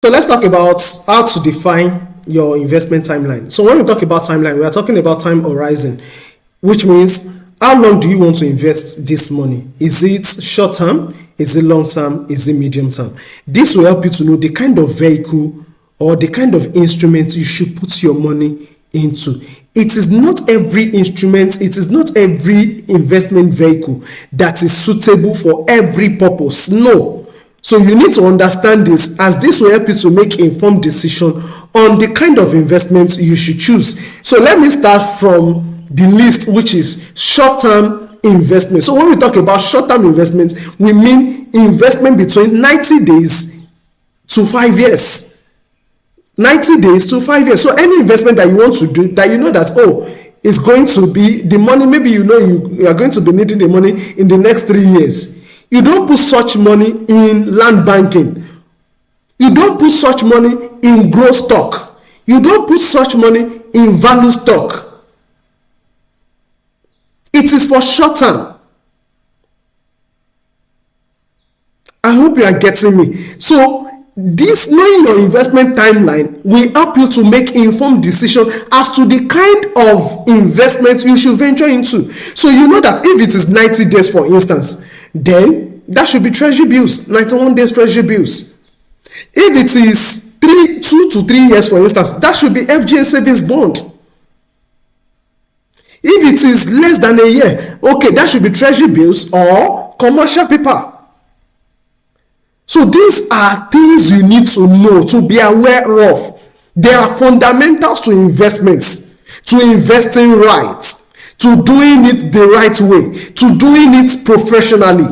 So let's talk about how to define your investment timeline. So when we talk about timeline, we are talking about time horizon, which means how long do you want to invest this money? Is it short term? Is it long term? Is it medium term? This will help you to know the kind of vehicle or the kind of instrument you should put your money into. It is not every instrument, it is not every investment vehicle that is suitable for every purpose. No. So you need to understand this, as this will help you to make informed decision on the kind of investment you should choose. So let me start from the list, which is short-term investment. So when we talk about short-term investment, we mean investment between 90 days to 5 years. 90 days to 5 years. So any investment that you want to do, that you know that, is going to be the money, maybe you know you are going to be needing the money in the next 3 years. You don't put such money in land banking. You don't put such money in growth stock. You don't put such money in value stock. It is for short term. I hope you are getting me. So this, knowing your investment timeline, will help you to make informed decision as to the kind of investment you should venture into. So you know that if it is 90 days, for instance, then that should be treasury bills, 91 days treasury bills. If it is 2 to 3 years, for instance, that should be FGN savings bond. If it is less than a year, okay, that should be treasury bills or commercial paper. So these are things you need to know, to be aware of. They are fundamentals to investments, to investing right, to doing it the right way, to doing it professionally.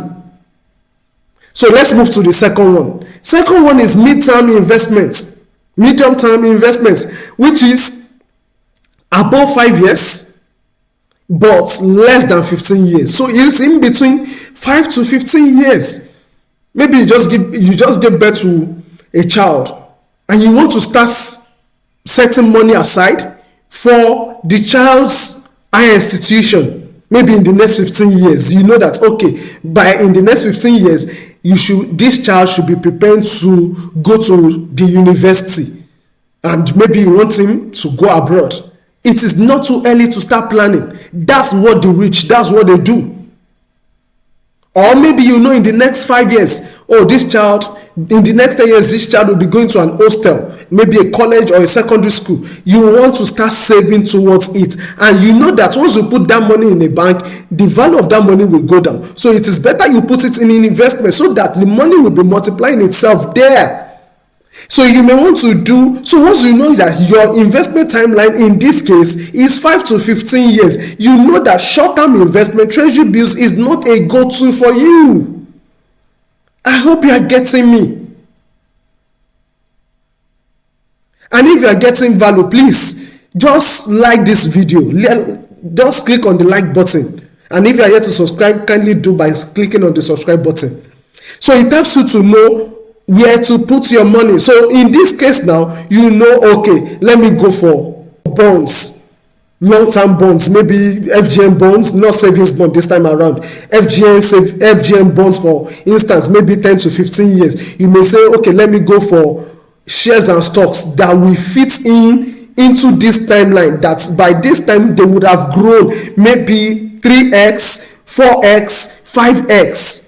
So let's move to the second one. Second one is mid-term investments, medium-term investments, which is above 5 years, but less than 15 years. So it's in between 5 to 15 years. Maybe you just give birth to a child and you want to start setting money aside for the child's higher institution. Maybe in the next 15 years, you know that, okay, in the next 15 years, this child should be prepared to go to the university, and maybe you want him to go abroad. It is not too early to start planning. That's what the rich, that's what they do. Or maybe you know in the next 5 years, this child, in the next 10 years, this child will be going to an hostel, maybe a college or a secondary school. You want to start saving towards it. And you know that once you put that money in a bank, the value of that money will go down. So it is better you put it in an investment so that the money will be multiplying itself there. So you may want to do, so once you know that your investment timeline in this case is 5 to 15 years, you know that short-term investment, treasury bills, is not a go-to for you. I hope you are getting me. And if you are getting value, please just like this video. Just click on the like button. And if you are yet to subscribe, kindly do by clicking on the subscribe button. So it helps you to know where to put your money. So in this case now, you know, okay, let me go for bonds, long-term bonds, maybe FGN bonds, not savings bond this time around. FGN bonds, for instance, maybe 10 to 15 years. You may say, okay, let me go for shares and stocks that will fit into this timeline, that by this time they would have grown maybe 3x, 4x, 5x.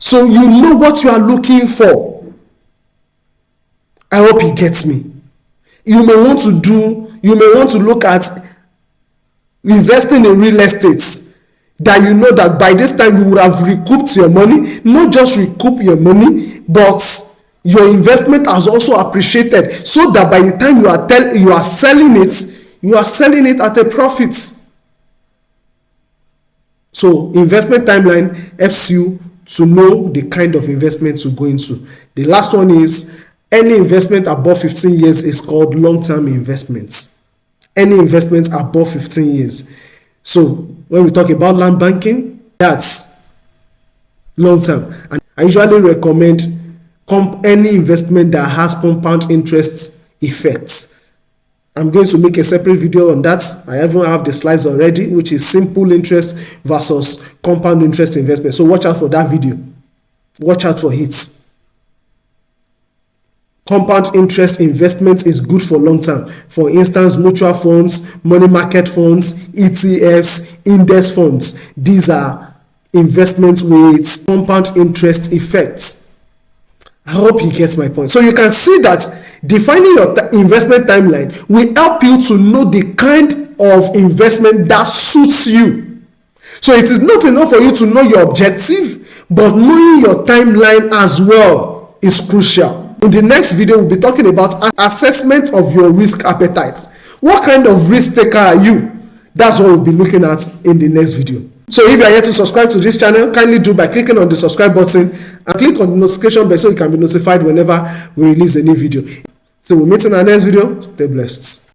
So you know what you are looking for. I hope you get me. You may want to look at investing in real estate, that you know that by this time you would have recouped your money. Not just recoup your money, but your investment has also appreciated, so that by the time you are selling it at a profit. So investment timeline helps you to know the kind of investment to go into. The last one is any investment above 15 years is called long-term investments. Any investment above 15 years. So when we talk about land banking, that's long-term. And I usually recommend any investment that has compound interest effects. I'm going to make a separate video on that. I even have the slides already, which is simple interest versus compound interest investment. So watch out for that video. Watch out for it. compound interest investment is good for long term. For instance, mutual funds, money market funds, ETFs, index funds. These are investments with compound interest effects. I hope you get my point. So you can see that defining your investment timeline will help you to know the kind of investment that suits you. So it is not enough for you to know your objective, but knowing your timeline as well is crucial. In the next video, we'll be talking about assessment of your risk appetite. What kind of risk taker are you? That's what we'll be looking at in the next video. So if you are yet to subscribe to this channel, kindly do by clicking on the subscribe button and click on the notification bell so you can be notified whenever we release a new video. So we'll meet in our next video. Stay blessed.